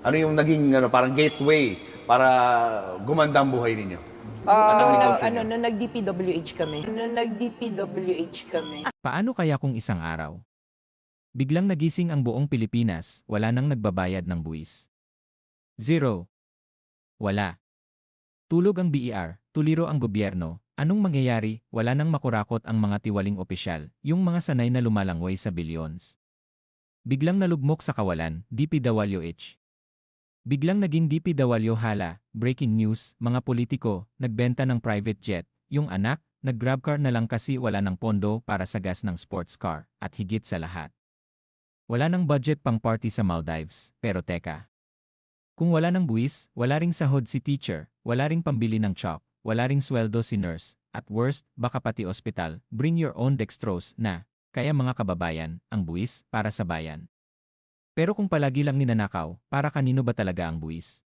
Ano yung naging parang gateway para gumanda ang buhay ninyo? At ang negosyo nyo? Nung nag-DPWH kami. Paano kaya kung isang araw? Biglang nagising ang buong Pilipinas, wala nang nagbabayad ng buwis. Zero. Wala. Tulog ang BER, tuliro ang gobyerno. Anong mangyayari? Wala nang makurakot ang mga tiwaling opisyal, yung mga sanay na lumalangway sa billions. Biglang nalugmok sa kawalan, DPWH. Biglang naging DPW hala, breaking news, mga politiko, nagbenta ng private jet, yung anak, nag-grab car na lang kasi wala ng pondo para sa gas ng sports car, at higit sa lahat. Wala ng budget pang party sa Maldives, pero teka. Kung wala ng buwis, wala ring sahod si teacher, wala ring pambili ng chalk, wala ring sweldo si nurse, at worst, baka pati ospital, bring your own dextrose na, kaya mga kababayan, ang buwis para sa bayan. Pero kung palagi lang ninanakaw, para kanino ba talaga ang buwis?